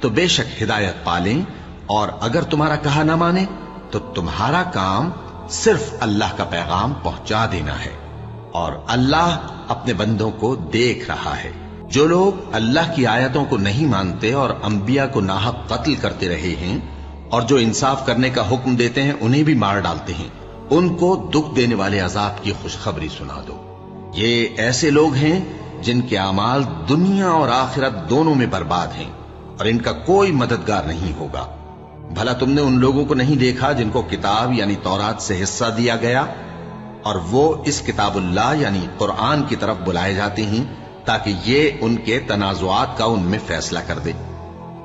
تو بے شک ہدایت پالیں، اور اگر تمہارا کہا نہ مانے تو تمہارا کام صرف اللہ کا پیغام پہنچا دینا ہے، اور اللہ اپنے بندوں کو دیکھ رہا ہے۔ جو لوگ اللہ کی آیتوں کو نہیں مانتے اور انبیاء کو ناحق قتل کرتے رہے ہیں، اور جو انصاف کرنے کا حکم دیتے ہیں انہیں بھی مار ڈالتے ہیں، ان کو دکھ دینے والے عذاب کی خوشخبری سنا دو۔ یہ ایسے لوگ ہیں جن کے اعمال دنیا اور آخرت دونوں میں برباد ہیں، اور ان کا کوئی مددگار نہیں ہوگا۔ بھلا تم نے ان لوگوں کو نہیں دیکھا جن کو کتاب یعنی تورات سے حصہ دیا گیا، اور وہ اس کتاب اللہ یعنی قرآن کی طرف بلائے جاتے ہیں تاکہ یہ ان کے تنازعات کا ان میں فیصلہ کر دے؟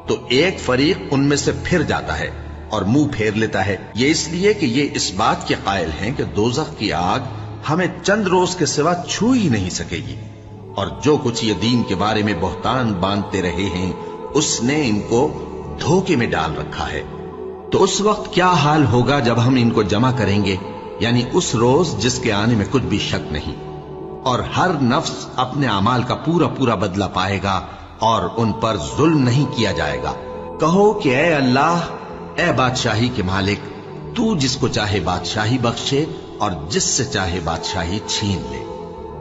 تو ایک فریق ان میں سے پھر جاتا ہے اور منہ پھیر لیتا ہے، یہ اس لیے کہ یہ اس بات کے قائل ہیں کہ دوزخ کی آگ ہمیں چند روز کے سوا چھو ہی نہیں سکے گی، اور جو کچھ یہ دین کے بارے میں بہتان باندھتے رہے ہیں اس نے ان کو دھوکے میں ڈال رکھا ہے۔ تو اس وقت کیا حال ہوگا جب ہم ان کو جمع کریں گے، یعنی اس روز جس کے آنے میں کچھ بھی شک نہیں، اور ہر نفس اپنے اعمال کا پورا پورا بدلہ پائے گا، اور ان پر ظلم نہیں کیا جائے گا۔ کہو کہ اے اللہ، اے بادشاہی کے مالک، تو جس کو چاہے بادشاہی بخشے اور جس سے چاہے بادشاہی چھین لے،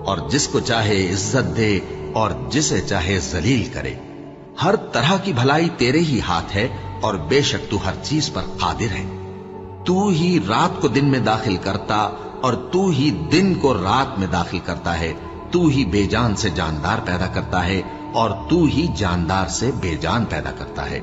اور جس کو چاہے عزت دے اور جسے چاہے ذلیل کرے۔ ہر طرح کی بھلائی تیرے ہی ہاتھ ہے، اور بے شک تو ہر چیز پر قادر ہے۔ تو ہی رات کو دن میں داخل کرتا اور تو ہی دن کو رات میں داخل کرتا ہے، تو ہی بے جان سے جاندار پیدا کرتا ہے اور تو ہی جاندار سے بے جان پیدا کرتا ہے،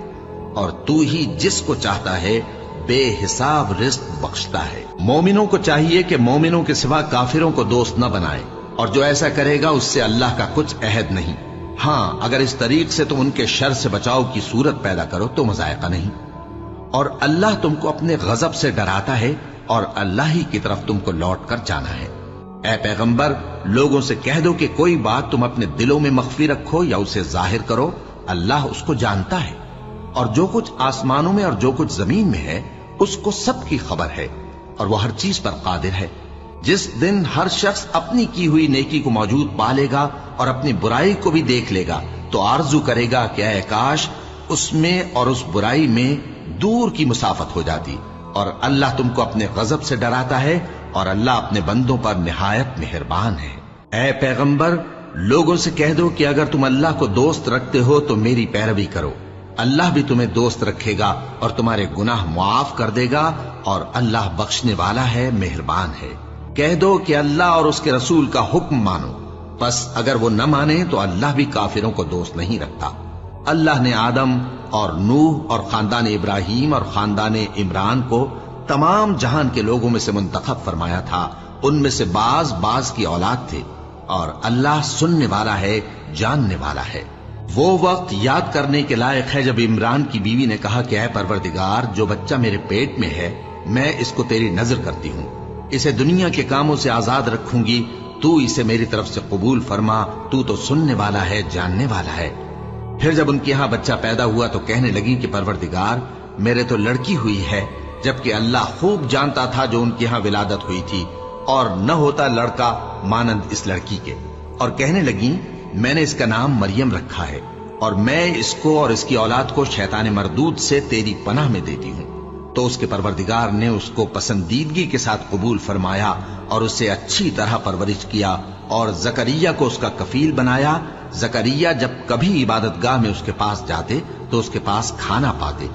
اور تو ہی جس کو چاہتا ہے بے حساب رزق بخشتا ہے۔ مومنوں کو چاہیے کہ مومنوں کے سوا کافروں کو دوست نہ بنائے، اور جو ایسا کرے گا اس سے اللہ کا کچھ عہد نہیں۔ ہاں، اگر اس طریق سے تم ان کے شر سے بچاؤ کی صورت پیدا کرو تو مذائقہ نہیں۔ اور اللہ تم کو اپنے غضب سے ڈراتا ہے، اور اللہ ہی کی طرف تم کو لوٹ کر جانا ہے۔ اے پیغمبر، لوگوں سے کہہ دو کہ کوئی بات تم اپنے دلوں میں مخفی رکھو یا اسے ظاہر کرو، اللہ اس کو جانتا ہے، اور جو کچھ آسمانوں میں اور جو کچھ زمین میں ہے اس کو سب کی خبر ہے، اور وہ ہر چیز پر قادر ہے۔ جس دن ہر شخص اپنی کی ہوئی نیکی کو موجود پا لے گا اور اپنی برائی کو بھی دیکھ لے گا تو آرزو کرے گا کہ اے کاش اس میں اور اس برائی میں دور کی مسافت ہو جاتی۔ اور اللہ تم کو اپنے غضب سے ڈراتا ہے، اور اللہ اپنے بندوں پر نہایت مہربان ہے۔ اے پیغمبر، لوگوں سے کہہ دو کہ اگر تم اللہ کو دوست رکھتے ہو تو میری پیروی کرو، اللہ بھی تمہیں دوست رکھے گا اور تمہارے گناہ معاف کر دے گا، اور اللہ بخشنے والا ہے، مہربان ہے۔ کہہ دو کہ اللہ اور اس کے رسول کا حکم مانو، پس اگر وہ نہ مانے تو اللہ بھی کافروں کو دوست نہیں رکھتا۔ اللہ نے آدم اور نوح اور خاندان ابراہیم اور خاندان عمران کو تمام جہان کے لوگوں میں سے منتخب فرمایا تھا، ان میں سے بعض کی اولاد تھے، اور اللہ سننے والا ہے، جاننے والا ہے۔ وہ وقت یاد کرنے کے لائق ہے جب عمران کی بیوی نے کہا کہ اے پروردگار، جو بچہ میرے پیٹ میں ہے میں اس کو تیری نظر کرتی ہوں، اسے دنیا کے کاموں سے آزاد رکھوں گی، تو اسے میری طرف سے قبول فرما، تو تو سننے والا ہے، جاننے والا ہے۔ پھر جب ان کے ہاں بچہ پیدا ہوا تو کہنے لگی کہ پروردگار، میرے تو لڑکی ہوئی ہے، جبکہ اللہ خوب جانتا تھا جو ان کے ہاں ولادت ہوئی تھی، اور نہ ہوتا لڑکا مانند اس لڑکی کے۔ اور کہنے لگی میں نے اس کا نام مریم رکھا ہے، اور میں اس کو اور اس کی اولاد کو شیطان مردود سے تیری پناہ میں دیتی ہوں۔ تو اس کے پروردگار نے اس کو پسندیدگی کے ساتھ قبول فرمایا اور اسے اچھی طرح پرورش کیا، اور زکریہ کو اس کا کفیل بنایا۔ زکریہ جب کبھی عبادت گاہ میں اس کے پاس جاتے تو اس کے پاس کھانا پاتے۔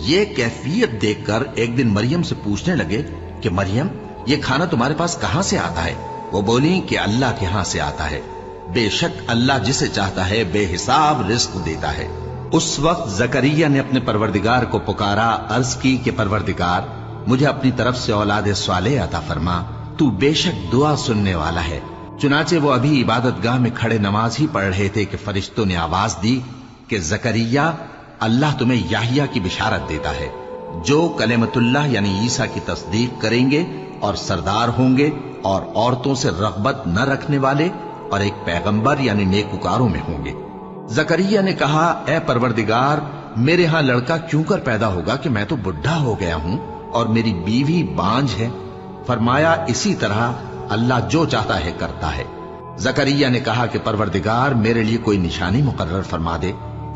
یہ کیفیت دیکھ کر ایک دن مریم سے پوچھنے لگے کہ مریم، یہ کھانا تمہارے پاس کہاں سے آتا ہے؟ وہ بولی کہ اللہ کے ہاں سے آتا ہے، بے شک اللہ جسے چاہتا ہے بے حساب رزق دیتا ہے۔ اس وقت زکریا نے اپنے پروردگار کو پکارا، عرض کی کہ پروردگار، مجھے اپنی طرف سے اولاد صالح عطا فرما، تو بے شک دعا سننے والا ہے۔ چنانچہ وہ ابھی عبادت گاہ میں کھڑے نماز ہی پڑھ رہے تھے کہ فرشتوں نے آواز دی کہ زکریا، اللہ تمہیں یحییٰ کی بشارت دیتا ہے، جو کلمۃ اللہ یعنی عیسیٰ کی تصدیق کریں گے اور سردار ہوں گے اور عورتوں سے رغبت نہ رکھنے والے اور ایک پیغمبر یعنی نیکوکاروں میں ہوں گے۔ زکریا نے کہا، اے پروردگار، میرے ہاں لڑکا کیوں کر پیدا ہوگا کہ میں تو بڈھا ہو گیا ہوں اور میری بیوی بانجھ ہے؟ فرمایا، اسی طرح اللہ جو چاہتا ہے کرتا ہے۔ زکریا نے کہا کہ پروردگار، میرے لیے کوئی نشانی مقرر فرما دے۔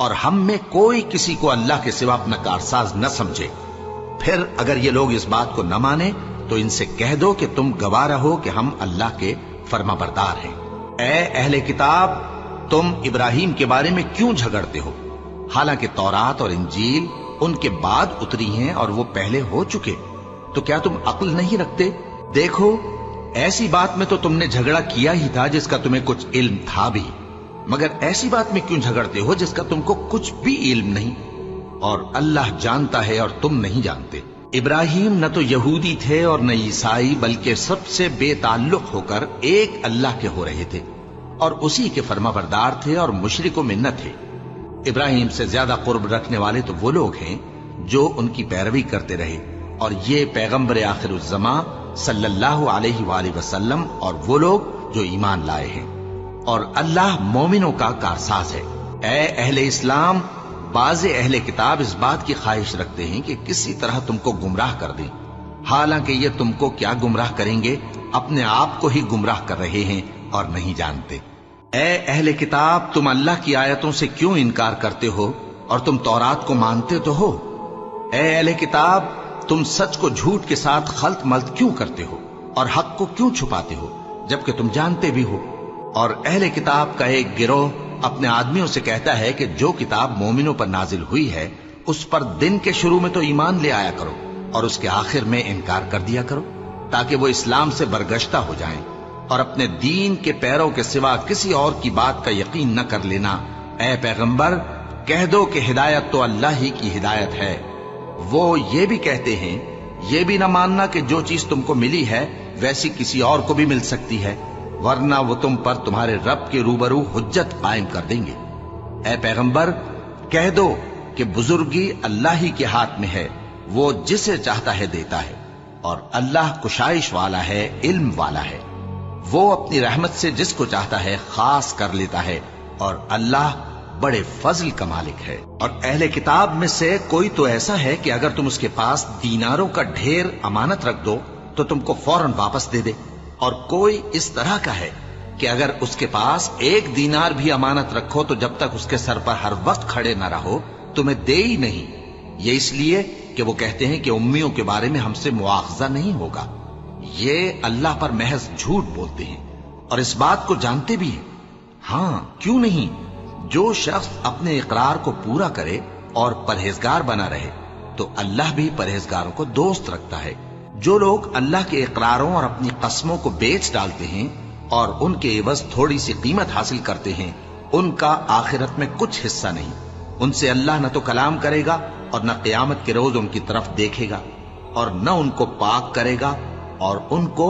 اور ہم میں کوئی کسی کو اللہ کے سوا اپنا کارساز نہ سمجھے۔ پھر اگر یہ لوگ اس بات کو نہ مانے تو ان سے کہہ دو کہ تم گواہ رہو کہ ہم اللہ کے فرما بردار ہیں۔ اے اہل کتاب، تم ابراہیم کے بارے میں کیوں جھگڑتے ہو؟ حالانکہ تورات اور انجیل ان کے بعد اتری ہیں اور وہ پہلے ہو چکے، تو کیا تم عقل نہیں رکھتے؟ دیکھو، ایسی بات میں تو تم نے جھگڑا کیا ہی تھا جس کا تمہیں کچھ علم تھا بھی، مگر ایسی بات میں کیوں جھگڑتے ہو جس کا تم کو کچھ بھی علم نہیں؟ اور اللہ جانتا ہے اور تم نہیں جانتے۔ ابراہیم نہ تو یہودی تھے اور نہ عیسائی، بلکہ سب سے بے تعلق ہو کر ایک اللہ کے ہو رہے تھے اور اسی کے فرما بردار تھے اور مشرکوں میں نہ تھے۔ ابراہیم سے زیادہ قرب رکھنے والے تو وہ لوگ ہیں جو ان کی پیروی کرتے رہے، اور یہ پیغمبر آخر الزماں صلی اللہ علیہ وآلہ وسلم اور وہ لوگ جو ایمان لائے ہیں، اور اللہ مومنوں کا کارساز ہے۔ اے اہل اسلام، بعض اہل کتاب اس بات کی خواہش رکھتے ہیں کہ کسی طرح تم کو گمراہ کر دیں، حالانکہ یہ تم کو کیا گمراہ کریں گے، اپنے آپ کو ہی گمراہ کر رہے ہیں اور نہیں جانتے۔ اے اہل کتاب، تم اللہ کی آیتوں سے کیوں انکار کرتے ہو اور تم تورات کو مانتے تو ہو؟ اے اہل کتاب، تم سچ کو جھوٹ کے ساتھ خلط ملط کیوں کرتے ہو اور حق کو کیوں چھپاتے ہو جبکہ تم جانتے بھی ہو؟ اور اہل کتاب کا ایک گروہ اپنے آدمیوں سے کہتا ہے کہ جو کتاب مومنوں پر نازل ہوئی ہے اس پر دن کے شروع میں تو ایمان لے آیا کرو اور اس کے آخر میں انکار کر دیا کرو، تاکہ وہ اسلام سے برگشتہ ہو جائیں اور اپنے دین کے پیروں کے سوا کسی اور کی بات کا یقین نہ کر لینا۔ اے پیغمبر، کہہ دو کہ ہدایت تو اللہ ہی کی ہدایت ہے۔ وہ یہ بھی کہتے ہیں، یہ بھی نہ ماننا کہ جو چیز تم کو ملی ہے ویسی کسی اور کو بھی مل سکتی ہے، ورنہ وہ تم پر تمہارے رب کے روبرو حجت قائم کر دیں گے۔ اے پیغمبر، کہہ دو کہ بزرگی اللہ ہی کے ہاتھ میں ہے، وہ جسے چاہتا ہے دیتا ہے، اور اللہ کشائش والا ہے، علم والا ہے۔ وہ اپنی رحمت سے جس کو چاہتا ہے خاص کر لیتا ہے، اور اللہ بڑے فضل کا مالک ہے۔ اور اہل کتاب میں سے کوئی تو ایسا ہے کہ اگر تم اس کے پاس دیناروں کا ڈھیر امانت رکھ دو تو تم کو فوراً واپس دے دے، اور کوئی اس طرح کا ہے کہ اگر اس کے پاس 1 دینار بھی امانت رکھو تو جب تک اس کے سر پر ہر وقت کھڑے نہ رہو تمہیں دے ہی نہیں۔ یہ اس لیے کہ وہ کہتے ہیں کہ امیوں کے بارے میں ہم سے مواخذہ نہیں ہوگا۔ یہ اللہ پر محض جھوٹ بولتے ہیں اور اس بات کو جانتے بھی ہیں۔ ہاں، کیوں نہیں؟ جو شخص اپنے اقرار کو پورا کرے اور پرہیزگار بنا رہے تو اللہ بھی پرہیزگاروں کو دوست رکھتا ہے۔ جو لوگ اللہ کے اقراروں اور اپنی قسموں کو بیچ ڈالتے ہیں اور ان کے عوض تھوڑی سی قیمت حاصل کرتے ہیں، ان کا آخرت میں کچھ حصہ نہیں۔ ان سے اللہ نہ تو کلام کرے گا اور نہ قیامت کے روز ان کی طرف دیکھے گا، اور نہ ان کو پاک کرے گا، اور ان کو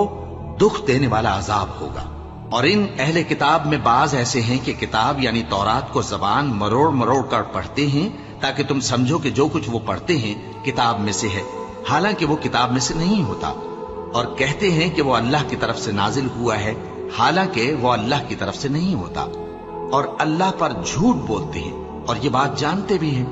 دکھ دینے والا عذاب ہوگا۔ اور ان اہل کتاب میں بعض ایسے ہیں کہ کتاب یعنی تورات کو زبان مروڑ مروڑ کر پڑھتے ہیں تاکہ تم سمجھو کہ جو کچھ وہ پڑھتے ہیں کتاب میں سے ہے، حالانکہ وہ کتاب میں سے نہیں ہوتا، اور کہتے ہیں کہ وہ اللہ کی طرف سے نازل ہوا ہے، حالانکہ وہ اللہ کی طرف سے نہیں ہوتا، اور اللہ پر جھوٹ بولتے ہیں اور یہ بات جانتے بھی ہیں۔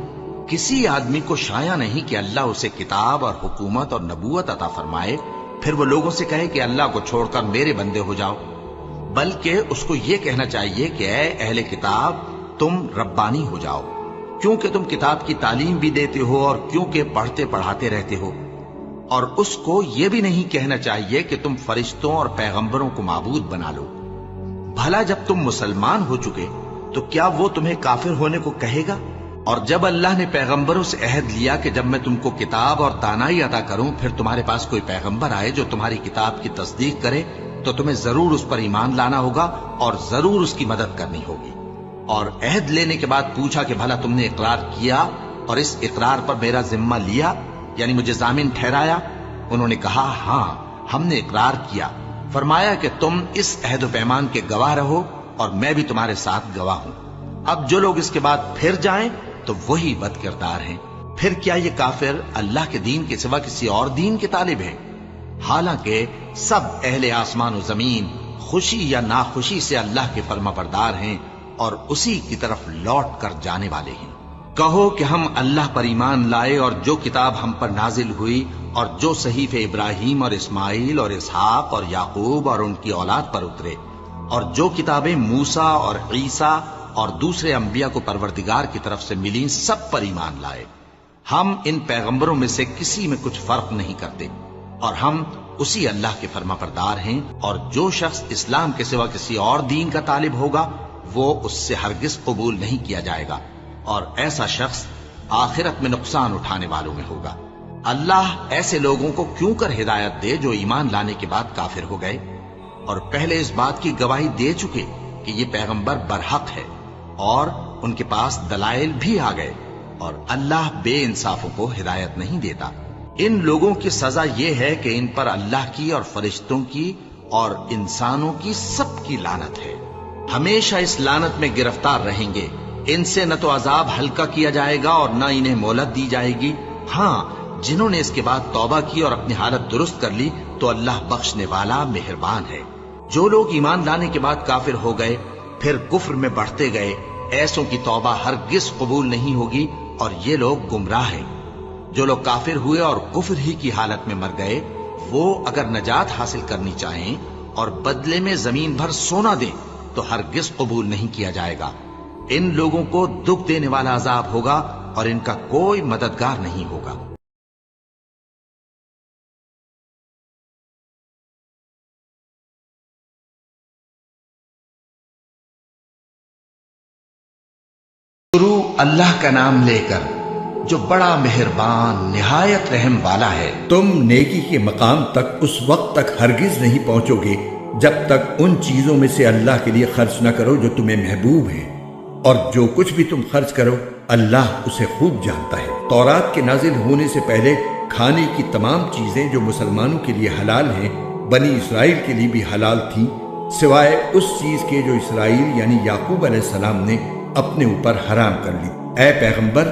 کسی آدمی کو شایع نہیں کہ اللہ اسے کتاب اور حکومت اور نبوت عطا فرمائے پھر وہ لوگوں سے کہے کہ اللہ کو چھوڑ کر میرے بندے ہو جاؤ، بلکہ اس کو یہ کہنا چاہیے کہ اے اہل کتاب، تم ربانی ہو جاؤ، کیونکہ تم کتاب کی تعلیم بھی دیتے ہو اور کیونکہ پڑھتے پڑھاتے رہتے ہو۔ اور اس کو یہ بھی نہیں کہنا چاہیے کہ تم فرشتوں اور پیغمبروں کو معبود بنا لو۔ بھلا جب تم مسلمان ہو چکے تو کیا وہ تمہیں کافر ہونے کو کہے گا؟ اور جب اللہ نے پیغمبروں سے عہد لیا کہ جب میں تم کو کتاب اور دانائی عطا کروں پھر تمہارے پاس کوئی پیغمبر آئے جو تمہاری کتاب کی تصدیق کرے تو تمہیں ضرور اس پر ایمان لانا ہوگا اور ضرور اس کی مدد کرنی ہوگی۔ اور عہد لینے کے بعد پوچھا کہ بھلا تم نے اقرار کیا اور اس اقرار پر میرا ذمہ لیا، یعنی مجھے ضامن ٹھہرایا؟ انہوں نے کہا ہاں، ہم نے اقرار کیا۔ فرمایا کہ تم اس عہد و پیمان کے گواہ رہو اور میں بھی تمہارے ساتھ گواہ ہوں۔ اب جو لوگ اس کے بعد پھر جائیں تو وہی بد کردار ہیں۔ پھر کیا یہ کافر اللہ کے دین کے سوا کسی اور دین کے طالب ہیں؟ حالانکہ سب اہل آسمان و زمین خوشی یا ناخوشی سے اللہ کے فرما بردار ہیں اور اسی کی طرف لوٹ کر جانے والے ہیں۔ کہو کہ ہم اللہ پر ایمان لائے اور جو کتاب ہم پر نازل ہوئی اور جو صحیفے ابراہیم اور اسماعیل اور اسحاق اور یعقوب اور ان کی اولاد پر اترے، اور جو کتابیں موسیٰ اور عیسیٰ اور دوسرے انبیاء کو پروردگار کی طرف سے ملی سب پر ایمان لائے۔ ہم ان پیغمبروں میں سے کسی میں کچھ فرق نہیں کرتے اور ہم اسی اللہ کے فرما بردار ہیں، اور جو شخص اسلام کے سوا کسی اور دین کا طالب ہوگا وہ اس سے ہرگز قبول نہیں کیا جائے گا، اور ایسا شخص آخرت میں نقصان اٹھانے والوں میں ہوگا۔ اللہ ایسے لوگوں کو کیوں کر ہدایت دے جو ایمان لانے کے بعد کافر ہو گئے اور پہلے اس بات کی گواہی دے چکے کہ یہ پیغمبر برحق ہے اور ان کے پاس دلائل بھی آ گئے، اور اللہ بے انصافوں کو ہدایت نہیں دیتا۔ ان لوگوں کی سزا یہ ہے کہ ان پر اللہ کی اور فرشتوں کی اور انسانوں کی سب کی لعنت ہے، ہمیشہ اس لعنت میں گرفتار رہیں گے۔ ان سے نہ تو عذاب ہلکا کیا جائے گا اور نہ انہیں مہلت دی جائے گی۔ ہاں، جنہوں نے اس کے بعد توبہ کی اور اپنی حالت درست کر لی تو اللہ بخشنے والا مہربان ہے۔ جو لوگ ایمان لانے کے بعد کافر ہو گئے پھر کفر میں بڑھتے گئے، ایسوں کی توبہ ہرگز قبول نہیں ہوگی اور یہ لوگ گمراہ ہیں۔ جو لوگ کافر ہوئے اور کفر ہی کی حالت میں مر گئے، وہ اگر نجات حاصل کرنی چاہیں اور بدلے میں زمین بھر سونا دیں تو ہرگز قبول نہیں کیا جائے گا۔ ان لوگوں کو دکھ دینے والا عذاب ہوگا اور ان کا کوئی مددگار نہیں ہوگا۔ شروع اللہ کا نام لے کر جو بڑا مہربان نہایت رحم والا ہے۔ تم نیکی کے مقام تک اس وقت تک ہرگز نہیں پہنچو گے جب تک ان چیزوں میں سے اللہ کے لیے خرچ نہ کرو جو تمہیں محبوب ہیں، اور جو کچھ بھی تم خرچ کرو اللہ اسے خوب جانتا ہے۔ تورات کے نازل ہونے سے پہلے کھانے کی تمام چیزیں جو مسلمانوں کے لیے حلال ہیں بنی اسرائیل کے لیے بھی حلال تھیں، سوائے اس چیز کے جو اسرائیل یعنی یعقوب علیہ السلام نے اپنے اوپر حرام کر لی۔ اے پیغمبر،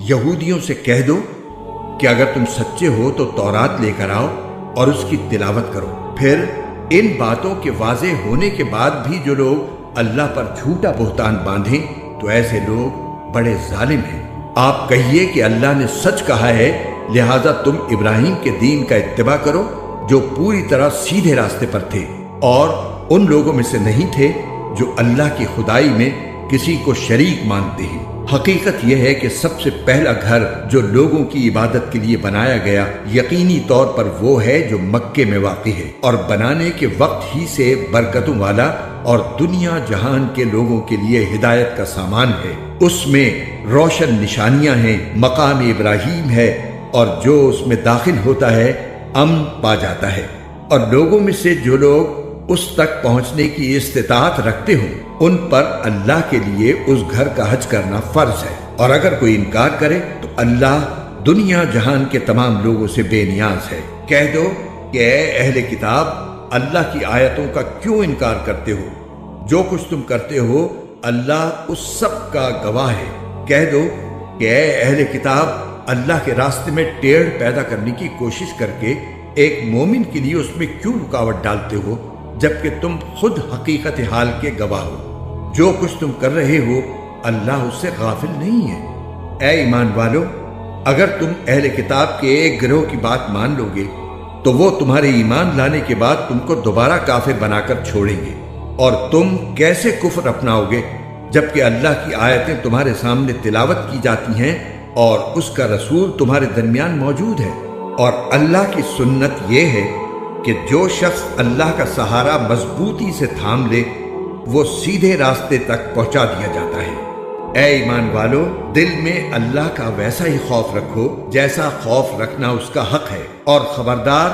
یہودیوں سے کہہ دو کہ اگر تم سچے ہو تو تورات لے کر آؤ اور اس کی تلاوت کرو۔ پھر ان باتوں کے واضح ہونے کے بعد بھی جو لوگ اللہ پر جھوٹا بہتان باندھیں تو ایسے لوگ بڑے ظالم ہیں۔ آپ کہیے کہ اللہ نے سچ کہا ہے، لہذا تم ابراہیم کے دین کا اتباع کرو جو پوری طرح سیدھے راستے پر تھے اور ان لوگوں میں سے نہیں تھے جو اللہ کی خدائی میں کسی کو شریک مانتے ہیں۔ حقیقت یہ ہے کہ سب سے پہلا گھر جو لوگوں کی عبادت کے لیے بنایا گیا یقینی طور پر وہ ہے جو مکے میں واقع ہے، اور بنانے کے وقت ہی سے برکتوں والا اور دنیا جہان کے لوگوں کے لیے ہدایت کا سامان ہے۔ اس میں روشن نشانیاں ہیں، مقام ابراہیم ہے، اور جو اس میں داخل ہوتا ہے امن پا جاتا ہے، اور لوگوں میں سے جو لوگ اس تک پہنچنے کی استطاعت رکھتے ہوں ان پر اللہ کے لیے اس گھر کا حج کرنا فرض ہے، اور اگر کوئی انکار کرے تو اللہ دنیا جہان کے تمام لوگوں سے بے نیاز ہے۔ کہہ دو کہ اے اہل کتاب، اللہ کی آیتوں کا کیوں انکار کرتے ہو؟ جو کچھ تم کرتے ہو اللہ اس سب کا گواہ ہے۔ کہہ دو کہ اے اہل کتاب، اللہ کے راستے میں ٹیڑھ پیدا کرنے کی کوشش کر کے ایک مومن کے لیے اس میں کیوں رکاوٹ ڈالتے ہو جبکہ تم خود حقیقت حال کے گواہ ہو؟ جو کچھ تم کر رہے ہو اللہ اس سے غافل نہیں ہے۔ اے ایمان والو، اگر تم اہل کتاب کے ایک گروہ کی بات مان لو گے تو وہ تمہارے ایمان لانے کے بعد تم کو دوبارہ کافر بنا کر چھوڑیں گے، اور تم کیسے کفر اپناؤ گے جبکہ اللہ کی آیتیں تمہارے سامنے تلاوت کی جاتی ہیں اور اس کا رسول تمہارے درمیان موجود ہے۔ اور اللہ کی سنت یہ ہے کہ جو شخص اللہ کا سہارا مضبوطی سے تھام لے وہ سیدھے راستے تک پہنچا دیا جاتا ہے۔ اے ایمان والو، دل میں اللہ کا ویسا ہی خوف رکھو جیسا خوف رکھنا اس کا حق ہے، اور خبردار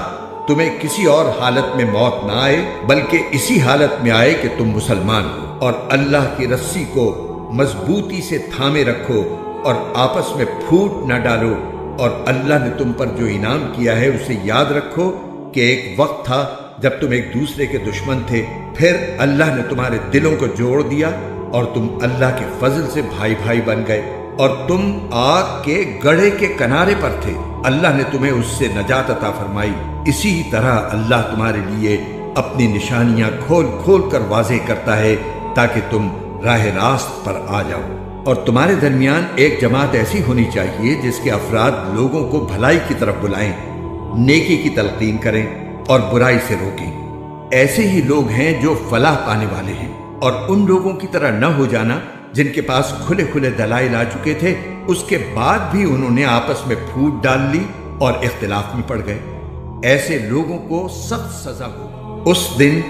تمہیں کسی اور حالت میں موت نہ آئے بلکہ اسی حالت میں آئے کہ تم مسلمان ہو، اور اللہ کی رسی کو مضبوطی سے تھامے رکھو اور آپس میں پھوٹ نہ ڈالو، اور اللہ نے تم پر جو انعام کیا ہے اسے یاد رکھو کہ ایک وقت تھا جب تم ایک دوسرے کے دشمن تھے، پھر اللہ نے تمہارے دلوں کو جوڑ دیا اور تم اللہ کے فضل سے بھائی بھائی بن گئے، اور تم آگ کے گڑھے کے کنارے پر تھے، اللہ نے تمہیں اس سے نجات عطا فرمائی۔ اسی طرح اللہ تمہارے لیے اپنی نشانیاں کھول کھول کر واضح کرتا ہے تاکہ تم راہ راست پر آ جاؤ۔ اور تمہارے درمیان ایک جماعت ایسی ہونی چاہیے جس کے افراد لوگوں کو بھلائی کی طرف بلائیں، نیکی کی تلقین کریں اور برائی سے روکیں۔ ایسے ہی لوگ ہیں جو فلاح پانے والے ہیں، اور ان لوگوں کی طرح نہ ہو جانا جن کے پاس کھلے کھلے دلائل آ چکے تھے، اس کے بعد بھی انہوں نے آپس میں پھوٹ ڈال لی اور اختلاف میں پڑ گئے۔ ایسے لوگوں کو سخت سزا ہوگی اس دن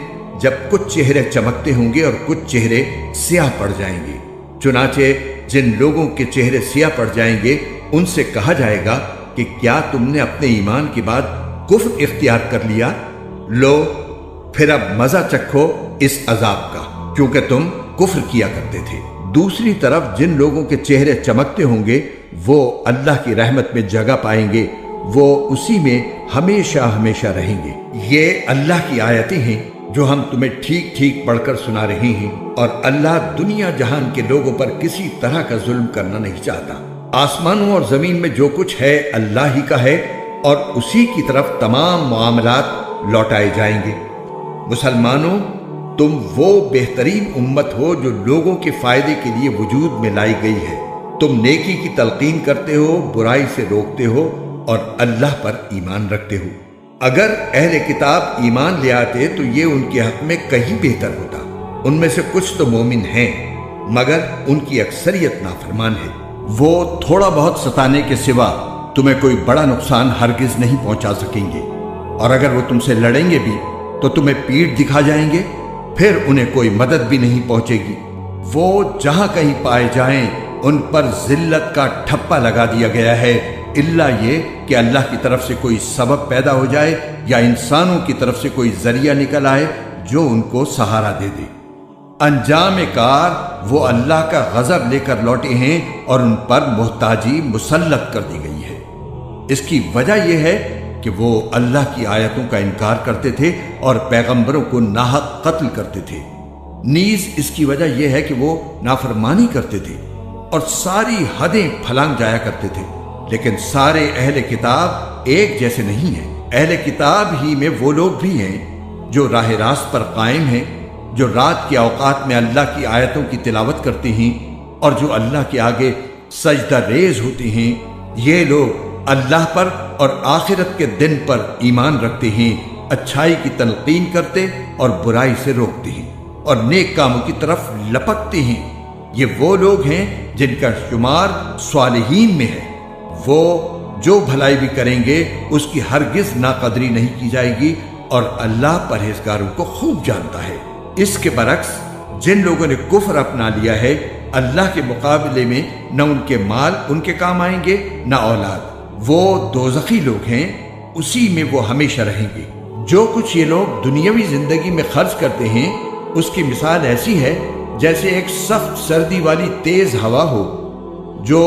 جب کچھ چہرے چمکتے ہوں گے اور کچھ چہرے سیاہ پڑ جائیں گے۔ چنانچہ جن لوگوں کے چہرے سیاہ پڑ جائیں گے ان سے کہا جائے گا کہ کیا تم نے اپنے ایمان کے بعد کفر اختیار کر لیا؟ لو پھر اب مزہ چکھو اس عذاب کا، کیونکہ تم کفر کیا کرتے تھے۔ دوسری طرف جن لوگوں کے چہرے چمکتے ہوں گے وہ اللہ کی رحمت میں جگہ پائیں گے، وہ اسی میں ہمیشہ ہمیشہ رہیں گے۔ یہ اللہ کی آیتیں ہیں جو ہم تمہیں ٹھیک ٹھیک پڑھ کر سنا رہے ہیں، اور اللہ دنیا جہان کے لوگوں پر کسی طرح کا ظلم کرنا نہیں چاہتا۔ آسمانوں اور زمین میں جو کچھ ہے اللہ ہی کا ہے، اور اسی کی طرف تمام معاملات لوٹائے جائیں گے۔ مسلمانوں، تم وہ بہترین امت ہو جو لوگوں کے فائدے کے لیے وجود میں لائی گئی ہے۔ تم نیکی کی تلقین کرتے ہو، برائی سے روکتے ہو، اور اللہ پر ایمان رکھتے ہو۔ اگر اہل کتاب ایمان لے آتے تو یہ ان کے حق میں کہیں بہتر ہوتا۔ ان میں سے کچھ تو مومن ہیں مگر ان کی اکثریت نافرمان ہے۔ وہ تھوڑا بہت ستانے کے سوا تمہیں کوئی بڑا نقصان ہرگز نہیں پہنچا سکیں گے، اور اگر وہ تم سے لڑیں گے بھی تو تمہیں پیٹھ دکھا جائیں گے، پھر انہیں کوئی مدد بھی نہیں پہنچے گی۔ وہ جہاں کہیں پائے جائیں ان پر ذلت کا ٹھپا لگا دیا گیا ہے، الا یہ کہ اللہ کی طرف سے کوئی سبب پیدا ہو جائے یا انسانوں کی طرف سے کوئی ذریعہ نکل آئے جو ان کو سہارا دے دے۔ انجام کار وہ اللہ کا غضب لے کر لوٹے ہیں اور ان پر محتاجی مسلط کر دی گئی ہے۔ اس کی وجہ یہ ہے کہ وہ اللہ کی آیتوں کا انکار کرتے تھے اور پیغمبروں کو ناحق قتل کرتے تھے۔ نیز اس کی وجہ یہ ہے کہ وہ نافرمانی کرتے تھے اور ساری حدیں پھلانگ جایا کرتے تھے۔ لیکن سارے اہل کتاب ایک جیسے نہیں ہیں۔ اہل کتاب ہی میں وہ لوگ بھی ہیں جو راہ راست پر قائم ہیں، جو رات کے اوقات میں اللہ کی آیتوں کی تلاوت کرتے ہیں اور جو اللہ کے آگے سجدہ ریز ہوتے ہیں۔ یہ لوگ اللہ پر اور آخرت کے دن پر ایمان رکھتے ہیں، اچھائی کی تلقین کرتے اور برائی سے روکتے ہیں اور نیک کاموں کی طرف لپکتے ہیں۔ یہ وہ لوگ ہیں جن کا شمار صالحین میں ہے۔ وہ جو بھلائی بھی کریں گے اس کی ہرگز ناقدری نہیں کی جائے گی، اور اللہ پرہیزگاروں کو خوب جانتا ہے۔ اس کے برعکس جن لوگوں نے کفر اپنا لیا ہے، اللہ کے مقابلے میں نہ ان کے مال ان کے کام آئیں گے نہ اولاد۔ وہ دوزخی لوگ ہیں، اسی میں وہ ہمیشہ رہیں گے۔ جو کچھ یہ لوگ دنیاوی زندگی میں خرچ کرتے ہیں اس کی مثال ایسی ہے جیسے ایک سخت سردی والی تیز ہوا ہو جو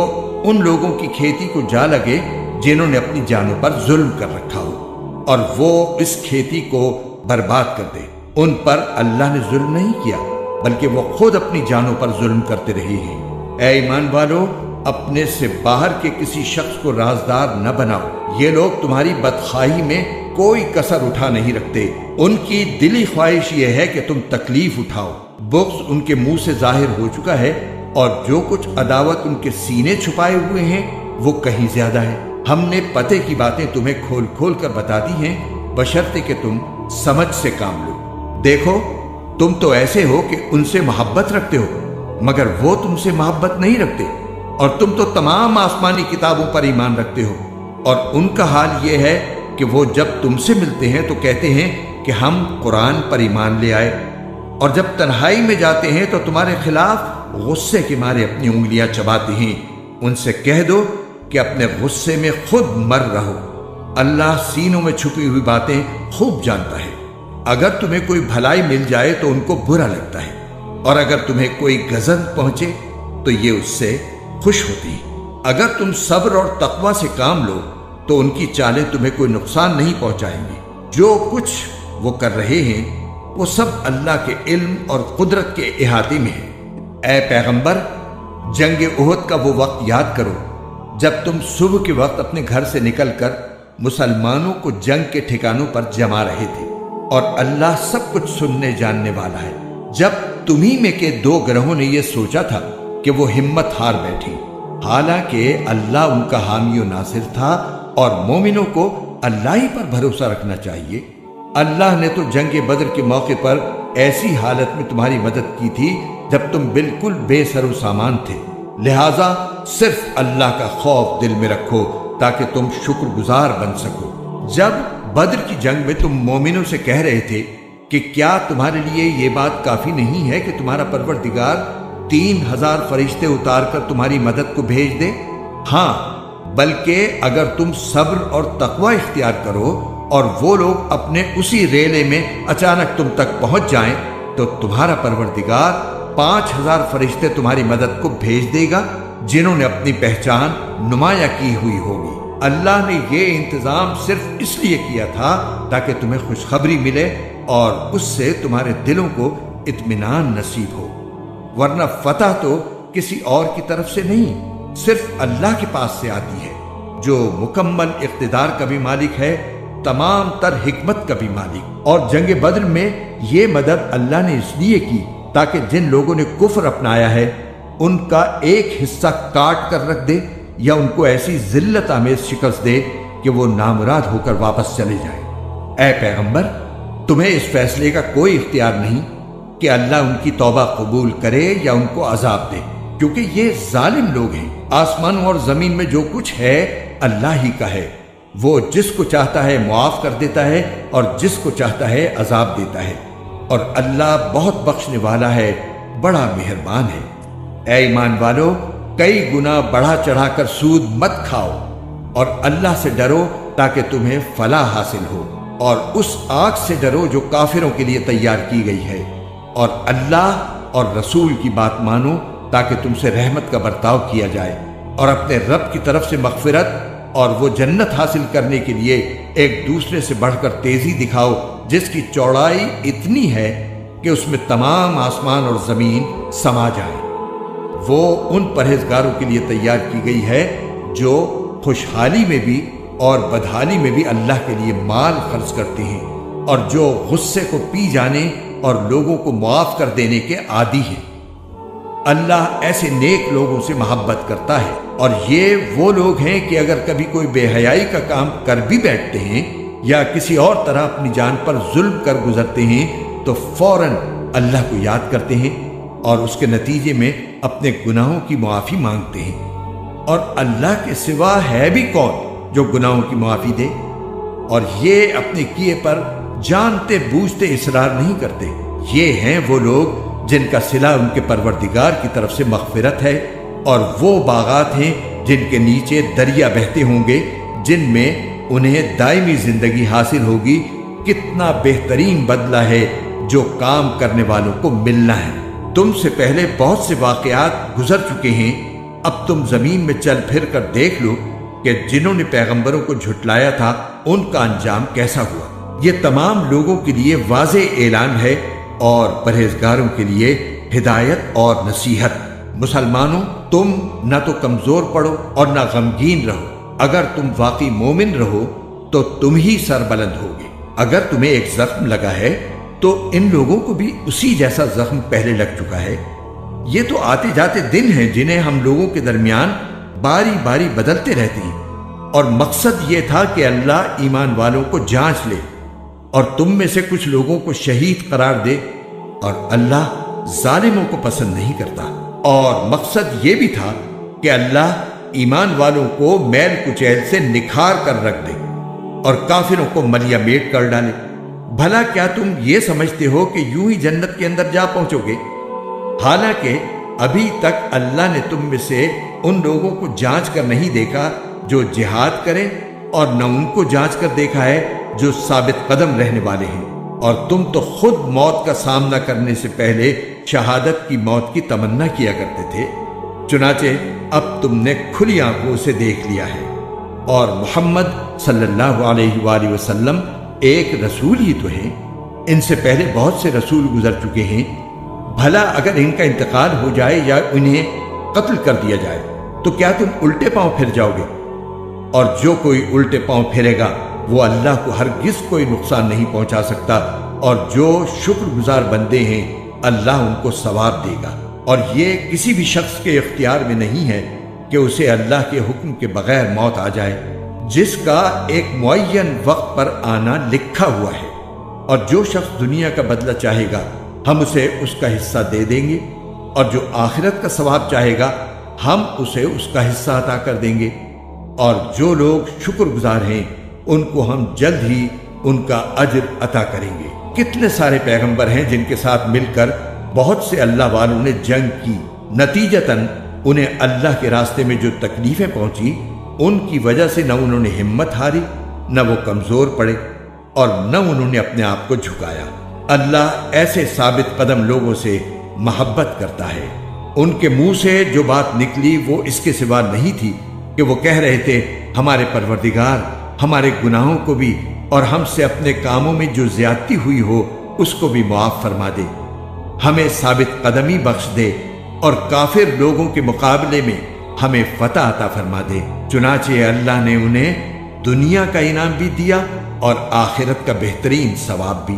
ان لوگوں کی کھیتی کو جا لگے جنہوں نے اپنی جانوں پر ظلم کر رکھا ہو، اور وہ اس کھیتی کو برباد کر دے۔ ان پر اللہ نے ظلم نہیں کیا بلکہ وہ خود اپنی جانوں پر ظلم کرتے رہے ہیں۔ اے ایمان والو، اپنے سے باہر کے کسی شخص کو رازدار نہ بناؤ۔ یہ لوگ تمہاری بدخواہی میں کوئی کسر اٹھا نہیں رکھتے۔ ان کی دلی خواہش یہ ہے کہ تم تکلیف اٹھاؤ۔ بغض ان کے منہ سے ظاہر ہو چکا ہے، اور جو کچھ عداوت ان کے سینے چھپائے ہوئے ہیں وہ کہیں زیادہ ہے۔ ہم نے پتے کی باتیں تمہیں کھول کھول کر بتا دی ہیں، بشرطے کہ تم سمجھ سے کام لو۔ دیکھو، تم تو ایسے ہو کہ ان سے محبت رکھتے ہو مگر وہ تم سے محبت نہیں رکھتے، اور تم تو تمام آسمانی کتابوں پر ایمان رکھتے ہو، اور ان کا حال یہ ہے کہ وہ جب تم سے ملتے ہیں تو کہتے ہیں کہ ہم قرآن پر ایمان لے آئے، اور جب تنہائی میں جاتے ہیں تو تمہارے خلاف غصے کے مارے اپنی انگلیاں چباتے ہیں۔ ان سے کہہ دو کہ اپنے غصے میں خود مر رہو، اللہ سینوں میں چھپی ہوئی باتیں خوب جانتا ہے۔ اگر تمہیں کوئی بھلائی مل جائے تو ان کو برا لگتا ہے، اور اگر تمہیں کوئی غضب پہنچے تو یہ اس سے خوش ہوتی ہے۔ اگر تم صبر اور تقوی سے کام لو تو ان کی چالیں تمہیں کوئی نقصان نہیں پہنچائیں گی۔ جو کچھ وہ کر رہے ہیں وہ سب اللہ کے علم اور قدرت کے احاطے میں ہے۔ اے پیغمبر، جنگ احد کا وہ وقت یاد کرو جب تم صبح کے وقت اپنے گھر سے نکل کر مسلمانوں کو جنگ کے ٹھکانوں پر جما رہے تھے، اور اللہ سب کچھ سننے جاننے والا ہے۔ جب تمہیں میں کے دو گروہوں نے یہ سوچا تھا کہ وہ ہمت ہار بیٹھی، حالانکہ اللہ ان کا حامی و ناصر تھا، اور مومنوں کو اللہ ہی پر بھروسہ رکھنا چاہیے۔ اللہ نے تو جنگ بدر کے موقع پر ایسی حالت میں تمہاری مدد کی تھی جب تم بالکل بے سر و سامان تھے، لہذا صرف اللہ کا خوف دل میں رکھو تاکہ تم شکر گزار بن سکو۔ جب بدر کی جنگ میں تم مومنوں سے کہہ رہے تھے کہ کیا تمہارے لیے یہ بات کافی نہیں ہے کہ تمہارا پروردگار 3000 فرشتے اتار کر تمہاری مدد کو بھیج دے؟ ہاں، بلکہ اگر تم صبر اور تقوی اختیار کرو اور وہ لوگ اپنے اسی ریلے میں اچانک تم تک پہنچ جائیں تو تمہارا پروردگار 5000 فرشتے تمہاری مدد کو بھیج دے گا جنہوں نے اپنی پہچان نمایاں کی ہوئی ہوگی۔ اللہ نے یہ انتظام صرف اس لیے کیا تھا تاکہ تمہیں خوشخبری ملے اور اس سے تمہارے دلوں کو اطمینان نصیب ہو، ورنہ فتح تو کسی اور کی طرف سے نہیں، صرف اللہ کے پاس سے آتی ہے، جو مکمل اقتدار کا بھی مالک ہے، تمام تر حکمت کا بھی مالک۔ اور جنگ بدر میں یہ مدد اللہ نے اس لیے کی تاکہ جن لوگوں نے کفر اپنایا ہے ان کا ایک حصہ کاٹ کر رکھ دے یا ان کو ایسی ذلت آمیز شکست دے کہ وہ نامراد ہو کر واپس چلے جائیں۔ اے پیغمبر، تمہیں اس فیصلے کا کوئی اختیار نہیں کہ اللہ ان کی توبہ قبول کرے یا ان کو عذاب دے، کیونکہ یہ ظالم لوگ ہیں۔ آسمانوں اور زمین میں جو کچھ ہے اللہ ہی کا ہے، وہ جس کو چاہتا ہے معاف کر دیتا ہے اور جس کو چاہتا ہے عذاب دیتا ہے، اور اللہ بہت بخشنے والا ہے، بڑا مہربان ہے۔ اے ایمان والو، کئی گنا بڑھا چڑھا کر سود مت کھاؤ اور اللہ سے ڈرو تاکہ تمہیں فلاح حاصل ہو، اور اس آگ سے ڈرو جو کافروں کے لیے تیار کی گئی ہے، اور اللہ اور رسول کی بات مانو تاکہ تم سے رحمت کا برتاؤ کیا جائے، اور اپنے رب کی طرف سے مغفرت اور وہ جنت حاصل کرنے کے لیے ایک دوسرے سے بڑھ کر تیزی دکھاؤ جس کی چوڑائی اتنی ہے کہ اس میں تمام آسمان اور زمین سما جائے۔ وہ ان پرہیزگاروں کے لیے تیار کی گئی ہے جو خوشحالی میں بھی اور بدحالی میں بھی اللہ کے لیے مال خرچ کرتے ہیں، اور جو غصے کو پی جانے اور لوگوں کو معاف کر دینے کے عادی ہیں۔ اللہ ایسے نیک لوگوں سے محبت کرتا ہے، اور یہ وہ لوگ ہیں کہ اگر کبھی کوئی بے حیائی کا کام کر بھی بیٹھتے ہیں یا کسی اور طرح اپنی جان پر ظلم کر گزرتے ہیں تو فوراً اللہ کو یاد کرتے ہیں اور اس کے نتیجے میں اپنے گناہوں کی معافی مانگتے ہیں، اور اللہ کے سوا ہے بھی کون جو گناہوں کی معافی دے؟ اور یہ اپنے کیے پر جانتے بوجھتے اصرار نہیں کرتے۔ یہ ہیں وہ لوگ جن کا صلہ ان کے پروردگار کی طرف سے مغفرت ہے، اور وہ باغات ہیں جن کے نیچے دریا بہتے ہوں گے، جن میں انہیں دائمی زندگی حاصل ہوگی۔ کتنا بہترین بدلہ ہے جو کام کرنے والوں کو ملنا ہے۔ تم سے پہلے بہت سے واقعات گزر چکے ہیں، اب تم زمین میں چل پھر کر دیکھ لو کہ جنہوں نے پیغمبروں کو جھٹلایا تھا ان کا انجام کیسا ہوا۔ یہ تمام لوگوں کے لیے واضح اعلان ہے اور پرہیزگاروں کے لیے ہدایت اور نصیحت۔ مسلمانوں، تم نہ تو کمزور پڑو اور نہ غمگین رہو۔ اگر تم واقعی مومن رہو تو تم ہی سربلند ہوگے۔ اگر تمہیں ایک زخم لگا ہے تو ان لوگوں کو بھی اسی جیسا زخم پہلے لگ چکا ہے۔ یہ تو آتے جاتے دن ہیں جنہیں ہم لوگوں کے درمیان باری باری بدلتے رہتے ہیں، اور مقصد یہ تھا کہ اللہ ایمان والوں کو جانچ لے اور تم میں سے کچھ لوگوں کو شہید قرار دے، اور اللہ ظالموں کو پسند نہیں کرتا۔ اور مقصد یہ بھی تھا کہ اللہ ایمان والوں کو میل کچیل سے نکھار کر رکھ دے اور کافروں کو ملیا میٹ کر ڈالے۔ بھلا کیا تم یہ سمجھتے ہو کہ یوں ہی جنت کے اندر جا پہنچو گے؟ حالانکہ ابھی تک اللہ نے تم میں سے ان لوگوں کو جانچ کر نہیں دیکھا جو جہاد کریں، اور نہ ان کو جانچ کر دیکھا ہے جو ثابت قدم رہنے والے ہیں، اور تم تو خود موت کا سامنا کرنے سے پہلے شہادت کی موت کی تمنا کیا کرتے تھے۔ چنانچہ اب تم نے کھلی آنکھوں سے دیکھ لیا ہے، اور محمد صلی اللہ علیہ وآلہ وسلم ایک رسول ہی تو ہیں۔ ان سے پہلے بہت سے رسول گزر چکے ہیں، بھلا اگر ان کا انتقال ہو جائے یا انہیں قتل کر دیا جائے تو کیا تم الٹے پاؤں پھر جاؤ گے؟ اور جو کوئی الٹے پاؤں پھرے گا وہ اللہ کو ہرگز کوئی نقصان نہیں پہنچا سکتا، اور جو شکر گزار بندے ہیں اللہ ان کو ثواب دے گا۔ اور یہ کسی بھی شخص کے اختیار میں نہیں ہے کہ اسے اللہ کے حکم کے بغیر موت آ جائے، جس کا ایک معین وقت پر آنا لکھا ہوا ہے۔ اور جو شخص دنیا کا بدلہ چاہے گا ہم اسے اس کا حصہ دے دیں گے، اور جو آخرت کا ثواب چاہے گا ہم اسے اس کا حصہ عطا کر دیں گے، اور جو لوگ شکر گزار ہیں ان کو ہم جلد ہی ان کا اجر عطا کریں گے۔ کتنے سارے پیغمبر ہیں جن کے ساتھ مل کر بہت سے اللہ والوں نے جنگ کی، نتیجتاً انہیں اللہ کے راستے میں جو تکلیفیں پہنچی ان کی وجہ سے نہ انہوں نے ہمت ہاری، نہ وہ کمزور پڑے، اور نہ انہوں نے اپنے آپ کو جھکایا۔ اللہ ایسے ثابت قدم لوگوں سے محبت کرتا ہے۔ ان کے منہ سے جو بات نکلی وہ اس کے سوا نہیں تھی کہ وہ کہہ رہے تھے، ہمارے پروردگار ہمارے گناہوں کو بھی اور ہم سے اپنے کاموں میں جو زیادتی ہوئی ہو اس کو بھی معاف فرما دے، ہمیں ثابت قدمی بخش دے، اور کافر لوگوں کے مقابلے میں ہمیں فتح عطا فرما دے۔ چنانچہ اللہ نے انہیں دنیا کا انعام بھی دیا اور آخرت کا بہترین ثواب بھی،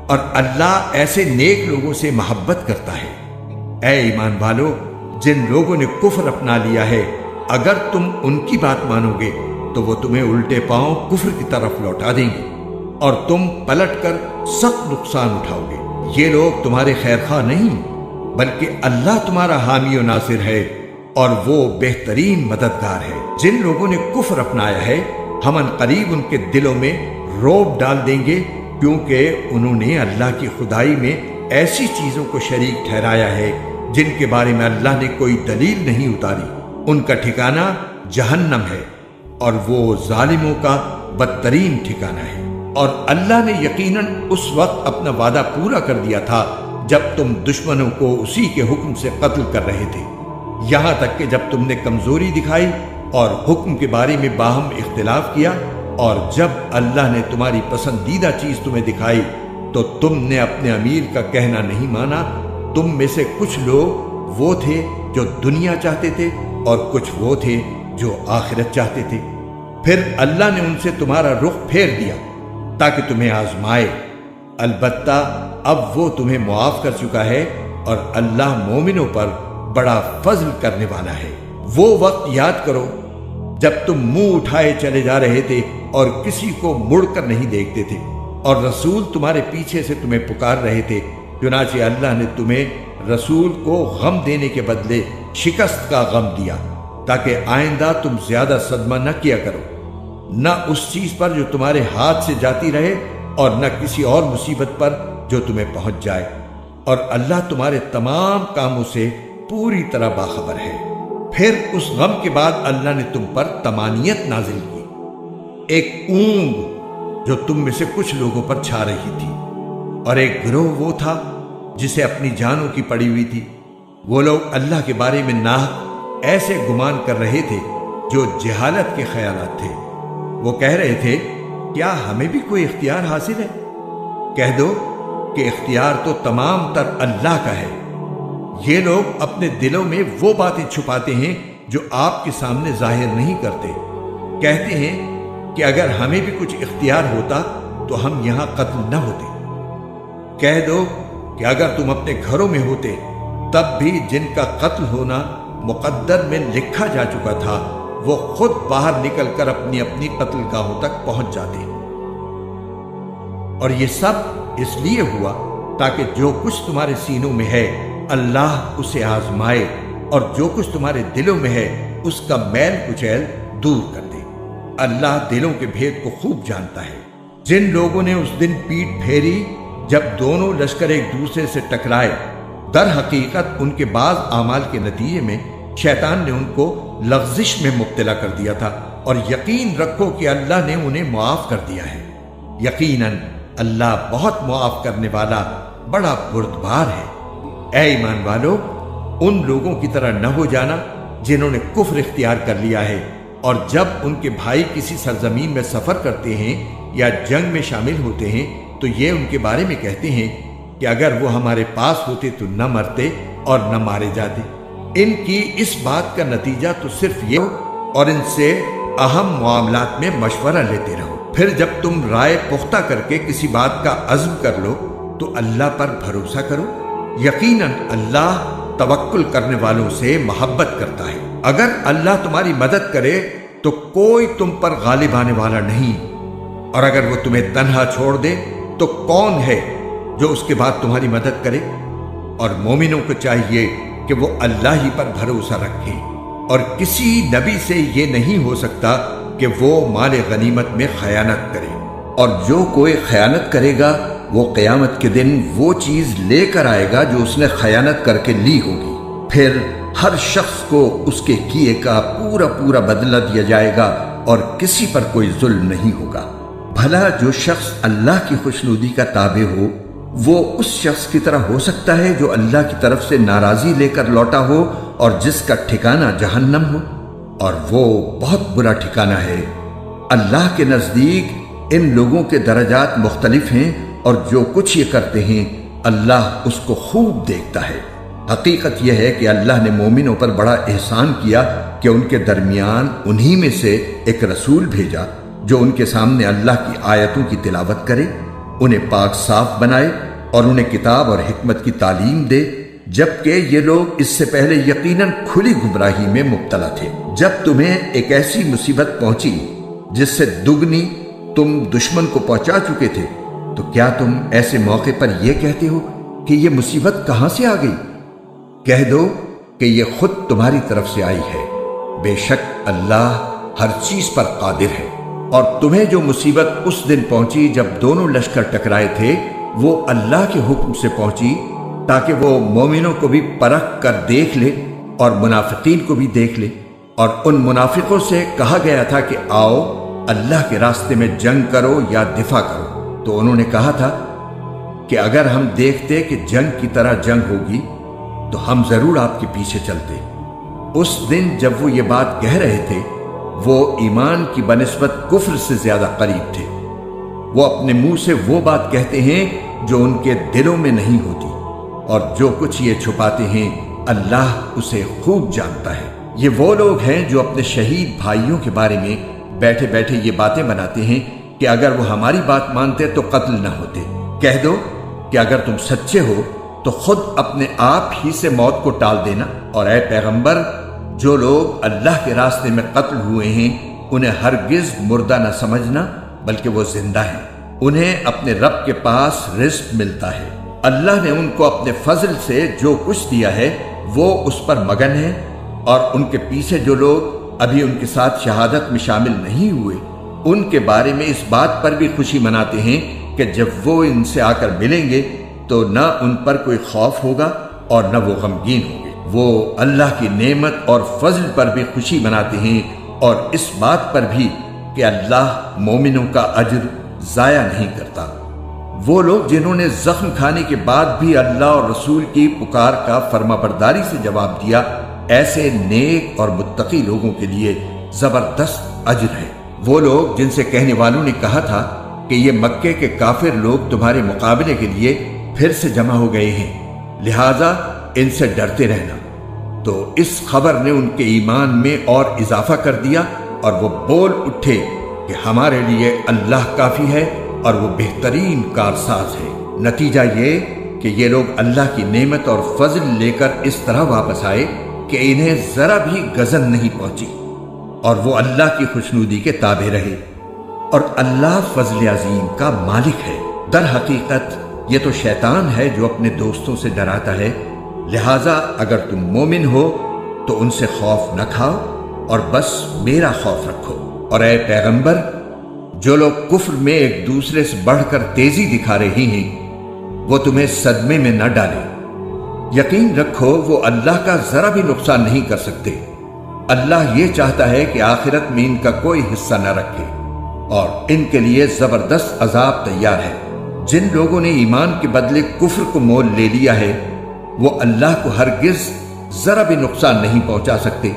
اور اللہ ایسے نیک لوگوں سے محبت کرتا ہے۔ اے ایمان والو، جن لوگوں نے کفر اپنا لیا ہے اگر تم ان کی بات مانو گے تو وہ تمہیں الٹے پاؤں کفر کی طرف لوٹا دیں گے اور تم پلٹ کر سخت نقصان اٹھاؤ گے۔ یہ لوگ تمہارے خیر خواہ نہیں بلکہ اللہ تمہارا حامی و ناصر ہے اور وہ بہترین مددگار ہے۔ جن لوگوں نے کفر اپنایا ہے ہم ان قریب ان کے دلوں میں رعب ڈال دیں گے، کیونکہ انہوں نے اللہ کی خدائی میں ایسی چیزوں کو شریک ٹھہرایا ہے جن کے بارے میں اللہ نے کوئی دلیل نہیں اتاری۔ ان کا ٹھکانہ جہنم ہے اور وہ ظالموں کا بدترین ٹھکانہ ہے۔ اور اللہ نے یقیناً اس وقت اپنا وعدہ پورا کر دیا تھا جب تم دشمنوں کو اسی کے حکم سے قتل کر رہے تھے، یہاں تک کہ جب تم نے کمزوری دکھائی اور حکم کے بارے میں باہم اختلاف کیا، اور جب اللہ نے تمہاری پسندیدہ چیز تمہیں دکھائی تو تم نے اپنے امیر کا کہنا نہیں مانا۔ تم میں سے کچھ لوگ وہ تھے جو دنیا چاہتے تھے اور کچھ وہ تھے جو آخرت چاہتے تھے۔ پھر اللہ نے ان سے تمہارا رخ پھیر دیا تاکہ تمہیں آزمائے، البتہ اب وہ تمہیں معاف کر چکا ہے اور اللہ مومنوں پر بڑا فضل کرنے والا ہے۔ وہ وقت یاد کرو جب تم منہ اٹھائے چلے جا رہے تھے اور کسی کو مڑ کر نہیں دیکھتے تھے، اور رسول تمہارے پیچھے سے تمہیں پکار رہے تھے، چنانچہ اللہ نے تمہیں رسول کو غم دینے کے بدلے شکست کا غم دیا تاکہ آئندہ تم زیادہ صدمہ نہ کیا کرو، نہ اس چیز پر جو تمہارے ہاتھ سے جاتی رہے اور نہ کسی اور مصیبت پر جو تمہیں پہنچ جائے، اور اللہ تمہارے تمام کاموں سے پوری طرح باخبر ہے۔ پھر اس غم کے بعد اللہ نے تم پر طمانینت نازل کی، ایک اونگ جو تم میں سے کچھ لوگوں پر چھا رہی تھی، اور ایک گروہ وہ تھا جسے اپنی جانوں کی پڑی ہوئی تھی۔ وہ لوگ اللہ کے بارے میں ناحق ایسے گمان کر رہے تھے جو جہالت کے خیالات تھے۔ وہ کہہ رہے تھے، کیا ہمیں بھی کوئی اختیار حاصل ہے؟ کہہ دو کہ اختیار تو تمام تر اللہ کا ہے۔ یہ لوگ اپنے دلوں میں وہ باتیں چھپاتے ہیں جو آپ کے سامنے ظاہر نہیں کرتے۔ کہتے ہیں کہ اگر ہمیں بھی کچھ اختیار ہوتا تو ہم یہاں قتل نہ ہوتے۔ کہہ دو کہ اگر تم اپنے گھروں میں ہوتے تب بھی جن کا قتل ہونا مقدر میں لکھا جا چکا تھا وہ خود باہر نکل کر اپنی اپنی قتل گاہوں تک پہنچ جاتے۔ اور یہ سب اس لیے ہوا تاکہ جو کچھ تمہارے سینوں میں ہے اللہ اسے آزمائے، اور جو کچھ تمہارے دلوں میں ہے اس کا میل کچیل دور کر دے۔ اللہ دلوں کے بھید کو خوب جانتا ہے۔ جن لوگوں نے اس دن پیٹھ پھیری جب دونوں لشکر ایک دوسرے سے ٹکرائے، در حقیقت ان کے بعض اعمال کے نتیجے میں شیطان نے ان کو لغزش میں مبتلا کر دیا تھا، اور یقین رکھو کہ اللہ نے انہیں معاف کر دیا ہے۔ یقیناً اللہ بہت معاف کرنے والا بڑا بردبار ہے۔ اے ایمان والو، ان لوگوں کی طرح نہ ہو جانا جنہوں نے کفر اختیار کر لیا ہے، اور جب ان کے بھائی کسی سرزمین میں سفر کرتے ہیں یا جنگ میں شامل ہوتے ہیں تو یہ ان کے بارے میں کہتے ہیں کہ اگر وہ ہمارے پاس ہوتے تو نہ مرتے اور نہ مارے جاتے۔ ان کی اس بات کا نتیجہ تو صرف یہ ہو، اور ان سے اہم معاملات میں مشورہ لیتے رہو۔ پھر جب تم رائے پختہ کر کے کسی بات کا عزم کر لو تو اللہ پر بھروسہ کرو، یقیناً اللہ توکل کرنے والوں سے محبت کرتا ہے۔ اگر اللہ تمہاری مدد کرے تو کوئی تم پر غالب آنے والا نہیں، اور اگر وہ تمہیں تنہا چھوڑ دے تو کون ہے جو اس کے بعد تمہاری مدد کرے؟ اور مومنوں کو چاہیے کہ وہ اللہ ہی پر بھروسہ رکھیں، اور کسی نبی سے یہ نہیں ہو سکتا کہ وہ مال غنیمت میں خیانت کرے، اور جو کوئی خیانت کرے گا وہ قیامت کے دن وہ چیز لے کر آئے گا جو اس نے خیانت کر کے لی ہوگی، پھر ہر شخص کو اس کے کیے کا پورا پورا بدلہ دیا جائے گا اور کسی پر کوئی ظلم نہیں ہوگا۔ بھلا جو شخص اللہ کی خوشنودی کا تابع ہو وہ اس شخص کی طرح ہو سکتا ہے جو اللہ کی طرف سے ناراضی لے کر لوٹا ہو اور جس کا ٹھکانہ جہنم ہو، اور وہ بہت برا ٹھکانہ ہے۔ اللہ کے نزدیک ان لوگوں کے درجات مختلف ہیں، اور جو کچھ یہ کرتے ہیں اللہ اس کو خوب دیکھتا ہے۔ حقیقت یہ ہے کہ اللہ نے مومنوں پر بڑا احسان کیا کہ ان کے درمیان انہی میں سے ایک رسول بھیجا جو ان کے سامنے اللہ کی آیتوں کی تلاوت کرے، انہیں پاک صاف بنائے اور انہیں کتاب اور حکمت کی تعلیم دے، جبکہ یہ لوگ اس سے پہلے یقیناً کھلی گمراہی میں مبتلا تھے۔ جب تمہیں ایک ایسی مصیبت پہنچی جس سے دگنی تم دشمن کو پہنچا چکے تھے، تو کیا تم ایسے موقع پر یہ کہتے ہو کہ یہ مصیبت کہاں سے آ گئی؟ کہہ دو کہ یہ خود تمہاری طرف سے آئی ہے، بے شک اللہ ہر چیز پر قادر ہے۔ اور تمہیں جو مصیبت اس دن پہنچی جب دونوں لشکر ٹکرائے تھے، وہ اللہ کے حکم سے پہنچی تاکہ وہ مومنوں کو بھی پرکھ کر دیکھ لے اور منافقین کو بھی دیکھ لے۔ اور ان منافقوں سے کہا گیا تھا کہ آؤ اللہ کے راستے میں جنگ کرو یا دفاع کرو، تو انہوں نے کہا تھا کہ اگر ہم دیکھتے کہ جنگ کی طرح جنگ ہوگی تو ہم ضرور آپ کے پیچھے چلتے۔ اس دن جب وہ یہ بات کہہ رہے تھے وہ ایمان کی بنسبت کفر سے زیادہ قریب تھے۔ وہ اپنے منہ سے وہ بات کہتے ہیں جو ان کے دلوں میں نہیں ہوتی، اور جو کچھ یہ چھپاتے ہیں اللہ اسے خوب جانتا ہے۔ یہ وہ لوگ ہیں جو اپنے شہید بھائیوں کے بارے میں بیٹھے بیٹھے یہ باتیں بناتے ہیں کہ اگر وہ ہماری بات مانتے تو قتل نہ ہوتے۔ کہہ دو کہ اگر تم سچے ہو تو خود اپنے آپ ہی سے موت کو ٹال دینا، اور اے پیغمبر جو لوگ اللہ کے راستے میں قتل ہوئے ہیں انہیں ہرگز مردہ نہ سمجھنا، بلکہ وہ زندہ ہیں، انہیں اپنے رب کے پاس رزق ملتا ہے۔ اللہ نے ان کو اپنے فضل سے جو کچھ دیا ہے وہ اس پر مگن ہے، اور ان کے پیچھے جو لوگ ابھی ان کے ساتھ شہادت میں شامل نہیں ہوئے ان کے بارے میں اس بات پر بھی خوشی مناتے ہیں کہ جب وہ ان سے آ کر ملیں گے تو نہ ان پر کوئی خوف ہوگا اور نہ وہ غمگین ہوں گے۔ وہ اللہ کی نعمت اور فضل پر بھی خوشی مناتے ہیں، اور اس بات پر بھی کہ اللہ مومنوں کا اجر ضائع نہیں کرتا۔ وہ لوگ جنہوں نے زخم کھانے کے بعد بھی اللہ اور رسول کی پکار کا فرما برداری سے جواب دیا، ایسے نیک اور متقی لوگوں کے لیے زبردست اجر ہے۔ وہ لوگ جن سے کہنے والوں نے کہا تھا کہ یہ مکے کے کافر لوگ تمہارے مقابلے کے لیے پھر سے جمع ہو گئے ہیں، لہٰذا ان سے ڈرتے رہنا، تو اس خبر نے ان کے ایمان میں اور اضافہ کر دیا، اور وہ بول اٹھے کہ ہمارے لیے اللہ کافی ہے اور وہ بہترین کارساز ہے۔ نتیجہ یہ کہ یہ لوگ اللہ کی نعمت اور فضل لے کر اس طرح واپس آئے کہ انہیں ذرا بھی گزن نہیں پہنچی، اور وہ اللہ کی خوشنودی کے تابع رہے، اور اللہ فضل عظیم کا مالک ہے۔ در حقیقت یہ تو شیطان ہے جو اپنے دوستوں سے ڈراتا ہے، لہٰذا اگر تم مومن ہو تو ان سے خوف نہ کھاؤ اور بس میرا خوف رکھو۔ اور اے پیغمبر جو لوگ کفر میں ایک دوسرے سے بڑھ کر تیزی دکھا رہے ہیں وہ تمہیں صدمے میں نہ ڈالیں، یقین رکھو وہ اللہ کا ذرا بھی نقصان نہیں کر سکتے۔ اللہ یہ چاہتا ہے کہ آخرت میں ان کا کوئی حصہ نہ رکھے، اور ان کے لیے زبردست عذاب تیار ہے۔ جن لوگوں نے ایمان کے بدلے کفر کو مول لے لیا ہے وہ اللہ کو ہرگز ذرا بھی نقصان نہیں پہنچا سکتے،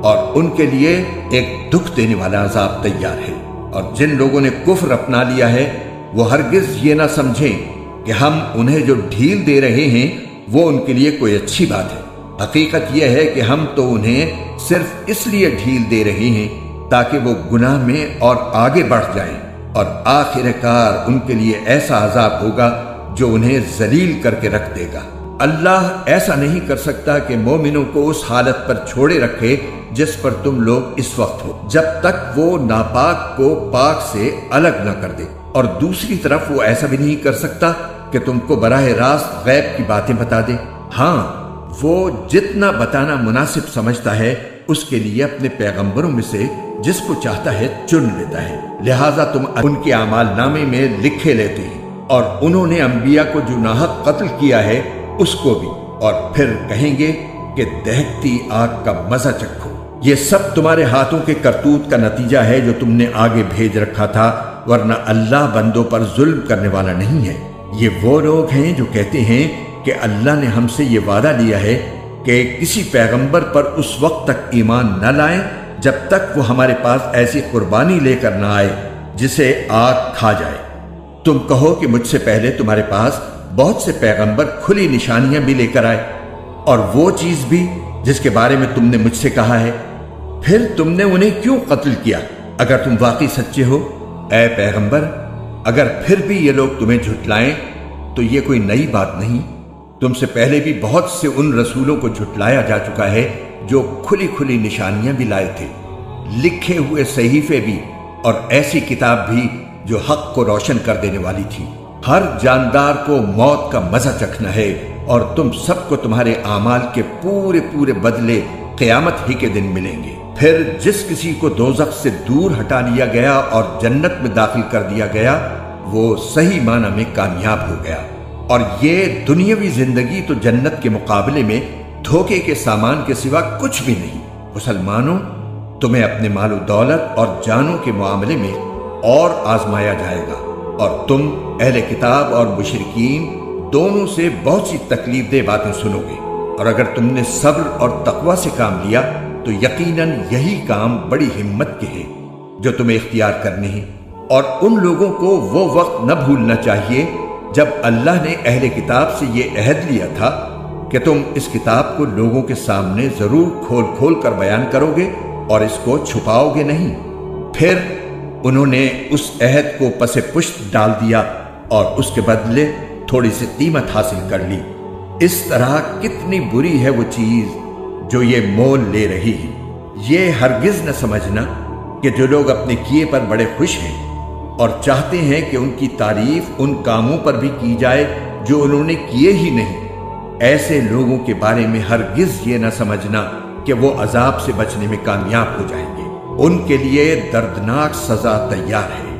اور ان کے لیے ایک دکھ دینے والا عذاب تیار ہے۔ اور جن لوگوں نے کفر اپنا لیا ہے وہ ہرگز یہ نہ سمجھیں کہ ہم انہیں جو ڈھیل دے رہے ہیں وہ ان کے لیے کوئی اچھی بات ہے۔ حقیقت یہ ہے کہ ہم تو انہیں صرف اس لیے ڈھیل دے رہے ہیں تاکہ وہ گناہ میں اور آگے بڑھ جائیں، اور آخر کار ان کے لیے ایسا عذاب ہوگا جو انہیں ذلیل کر کے رکھ دے گا۔ اللہ ایسا نہیں کر سکتا کہ مومنوں کو اس حالت پر چھوڑے رکھے جس پر تم لوگ اس وقت ہو، جب تک وہ ناپاک کو پاک سے الگ نہ کر دے، اور دوسری طرف وہ ایسا بھی نہیں کر سکتا کہ تم کو براہ راست غیب کی باتیں بتا دے۔ ہاں وہ جتنا بتانا مناسب سمجھتا ہے اس کے لیے اپنے پیغمبروں میں سے جس کو چاہتا ہے چن لیتا ہے، لہٰذا تم ان کے اعمال نامے میں لکھے لیتے ہیں، اور انہوں نے انبیاء کو جو ناحق قتل کیا ہے اس کو بھی، اور پھر کہیں گے کہ دہکتی آگ کا مزہ چکھو۔ یہ سب تمہارے ہاتھوں کے کرتوت کا نتیجہ ہے جو تم نے آگے بھیج رکھا تھا، ورنہ اللہ بندوں پر ظلم کرنے والا نہیں ہے۔ یہ وہ لوگ ہیں جو کہتے ہیں کہ اللہ نے ہم سے یہ وعدہ لیا ہے کہ کسی پیغمبر پر اس وقت تک ایمان نہ لائیں جب تک وہ ہمارے پاس ایسی قربانی لے کر نہ آئے جسے آگ کھا جائے۔ تم کہو کہ مجھ سے پہلے تمہارے پاس بہت سے پیغمبر کھلی نشانیاں بھی لے کر آئے، اور وہ چیز بھی جس کے بارے میں تم نے مجھ سے کہا ہے، پھر تم نے انہیں کیوں قتل کیا اگر تم واقعی سچے ہو؟ اے پیغمبر، اگر پھر بھی یہ لوگ تمہیں جھٹلائیں تو یہ کوئی نئی بات نہیں، تم سے پہلے بھی بہت سے ان رسولوں کو جھٹلایا جا چکا ہے جو کھلی کھلی نشانیاں بھی لائے تھے، لکھے ہوئے صحیفے بھی، اور ایسی کتاب بھی جو حق کو روشن کر دینے والی تھی۔ ہر جاندار کو موت کا مزہ چکھنا ہے، اور تم سب کو تمہارے اعمال کے پورے پورے بدلے قیامت ہی کے دن ملیں گے۔ پھر جس کسی کو دوزخ سے دور ہٹا لیا گیا اور جنت میں داخل کر دیا گیا وہ صحیح معنی میں کامیاب ہو گیا، اور یہ دنیاوی زندگی تو جنت کے مقابلے میں دھوکے کے سامان کے سوا کچھ بھی نہیں۔ مسلمانوں، تمہیں اپنے مال و دولت اور جانوں کے معاملے میں اور آزمایا جائے گا، اور تم اہل کتاب اور مشرکین دونوں سے بہت سی تکلیف دہ باتیں سنو گے، اور اگر تم نے صبر اور تقوی سے کام لیا تو یقیناً یہی کام بڑی ہمت کے ہیں جو تمہیں اختیار کرنے ہیں۔ اور ان لوگوں کو وہ وقت نہ بھولنا چاہیے جب اللہ نے اہل کتاب سے یہ عہد لیا تھا کہ تم اس کتاب کو لوگوں کے سامنے ضرور کھول کھول کر بیان کرو گے اور اس کو چھپاؤ گے نہیں۔ پھر انہوں نے اس عہد کو پس پشت ڈال دیا اور اس کے بدلے تھوڑی سی قیمت حاصل کر لی۔ اس طرح کتنی بری ہے وہ چیز جو یہ مول لے رہی ہے۔ یہ ہرگز نہ سمجھنا کہ جو لوگ اپنے کیے پر بڑے خوش ہیں اور چاہتے ہیں کہ ان کی تعریف ان کاموں پر بھی کی جائے جو انہوں نے کیے ہی نہیں، ایسے لوگوں کے بارے میں ہرگز یہ نہ سمجھنا کہ وہ عذاب سے بچنے میں کامیاب ہو جائیں گے، ان کے لیے دردناک سزا تیار ہے۔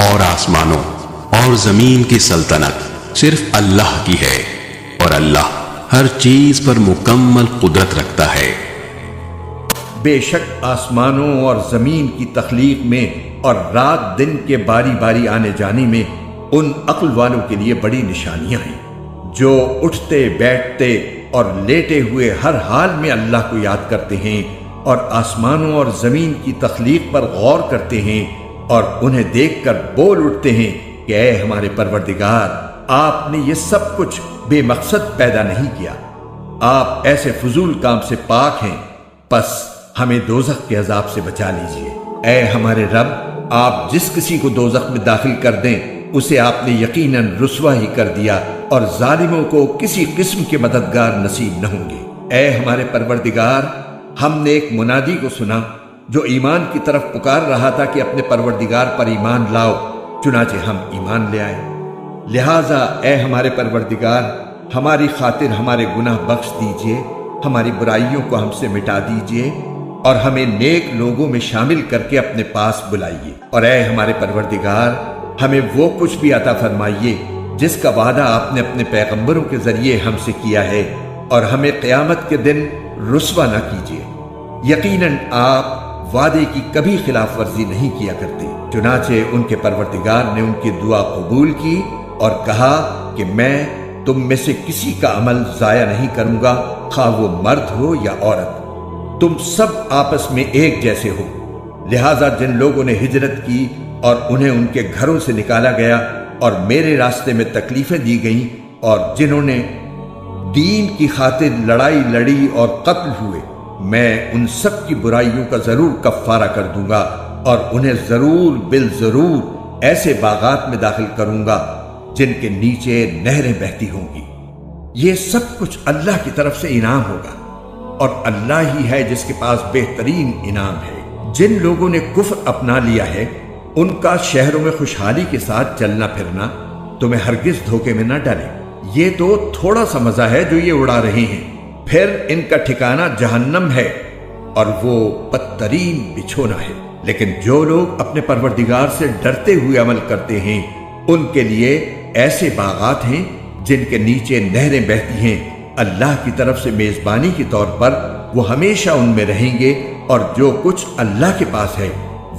اور آسمانوں اور زمین کی سلطنت صرف اللہ کی ہے، اور اللہ ہر چیز پر مکمل قدرت رکھتا ہے۔ بے شک آسمانوں اور زمین کی تخلیق میں اور رات دن کے باری باری آنے جانے میں ان عقل والوں کے لیے بڑی نشانیاں ہیں جو اٹھتے بیٹھتے اور لیٹے ہوئے ہر حال میں اللہ کو یاد کرتے ہیں، اور آسمانوں اور زمین کی تخلیق پر غور کرتے ہیں، اور انہیں دیکھ کر بول اٹھتے ہیں کہ اے ہمارے پروردگار، آپ نے یہ سب کچھ بے مقصد پیدا نہیں کیا، آپ ایسے فضول کام سے پاک ہیں، پس ہمیں دوزخ کے عذاب سے بچا لیجئے۔ اے ہمارے رب، آپ جس کسی کو دوزخ میں داخل کر دیں اسے آپ نے یقیناً رسوا ہی کر دیا، اور ظالموں کو کسی قسم کے مددگار نصیب نہ ہوں گے۔ اے ہمارے پروردگار، ہم نے ایک منادی کو سنا جو ایمان کی طرف پکار رہا تھا کہ اپنے پروردگار پر ایمان لاؤ، چنانچہ ہم ایمان لے آئے۔ لہٰذا اے ہمارے پروردگار، ہماری خاطر ہمارے گناہ بخش دیجئے، ہماری برائیوں کو ہم سے مٹا دیجئے، اور ہمیں نیک لوگوں میں شامل کر کے اپنے پاس بلائیے، اور اے ہمارے پروردگار، ہمیں وہ کچھ بھی عطا فرمائیے جس کا وعدہ آپ نے اپنے پیغمبروں کے ذریعے ہم سے کیا ہے، اور ہمیں قیامت کے دن رسوا نہ کیجیے۔ یقیناً آپ وعدے کی کبھی خلاف ورزی نہیں کیا کرتے۔ چنانچہ ان کے پروردگار نے ان کی دعا قبول کی اور کہا کہ میں تم میں سے کسی کا عمل ضائع نہیں کروں گا، خواہ وہ مرد ہو یا عورت، تم سب آپس میں ایک جیسے ہو۔ لہٰذا جن لوگوں نے ہجرت کی اور انہیں ان کے گھروں سے نکالا گیا اور میرے راستے میں تکلیفیں دی گئیں، اور جنہوں نے دین کی خاطر لڑائی لڑی اور قتل ہوئے، میں ان سب کی برائیوں کا ضرور کفارہ کر دوں گا، اور انہیں ضرور بالضرور ایسے باغات میں داخل کروں گا جن کے نیچے نہریں بہتی ہوں گی۔ یہ سب کچھ اللہ کی طرف سے انعام ہوگا، اور اللہ ہی ہے جس کے پاس بہترین انعام ہے۔ جن لوگوں نے کفر اپنا لیا ہے ان کا شہروں میں خوشحالی کے ساتھ چلنا پھرنا تمہیں ہرگز دھوکے میں نہ ڈالے۔ یہ تو تھوڑا سا مزہ ہے جو یہ اڑا رہے ہیں، پھر ان کا ٹھکانہ جہنم ہے اور وہ بدترین بچھونا ہے۔ لیکن جو لوگ اپنے پروردگار سے ڈرتے ہوئے عمل کرتے ہیں ان کے لیے ایسے باغات ہیں جن کے نیچے نہریں بہتی ہیں، اللہ کی طرف سے میزبانی کے طور پر وہ ہمیشہ ان میں رہیں گے، اور جو کچھ اللہ کے پاس ہے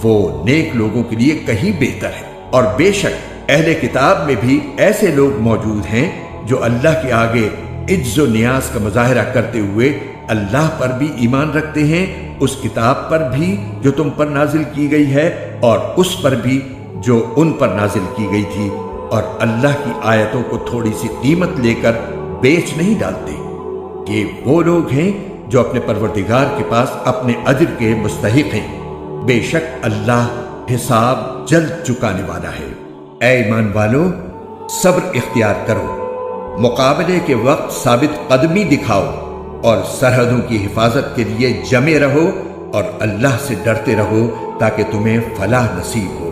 وہ نیک لوگوں کے لیے کہیں بہتر ہے۔ اور بے شک اہل کتاب میں بھی ایسے لوگ موجود ہیں جو اللہ کے آگے عجز و نیاز کا مظاہرہ کرتے ہوئے اللہ پر بھی ایمان رکھتے ہیں، اس کتاب پر بھی جو تم پر نازل کی گئی ہے اور اس پر بھی جو ان پر نازل کی گئی تھی، اور اللہ کی آیتوں کو تھوڑی سی قیمت لے کر بیچ نہیں ڈالتے۔ یہ وہ لوگ ہیں جو اپنے پروردگار کے پاس اپنے اجر کے مستحق ہیں، بے شک اللہ حساب جلد چکانے والا ہے۔ اے ایمان والو، صبر اختیار کرو، مقابلے کے وقت ثابت قدمی دکھاؤ اور سرحدوں کی حفاظت کے لیے جمے رہو، اور اللہ سے ڈرتے رہو تاکہ تمہیں فلاح نصیب ہو۔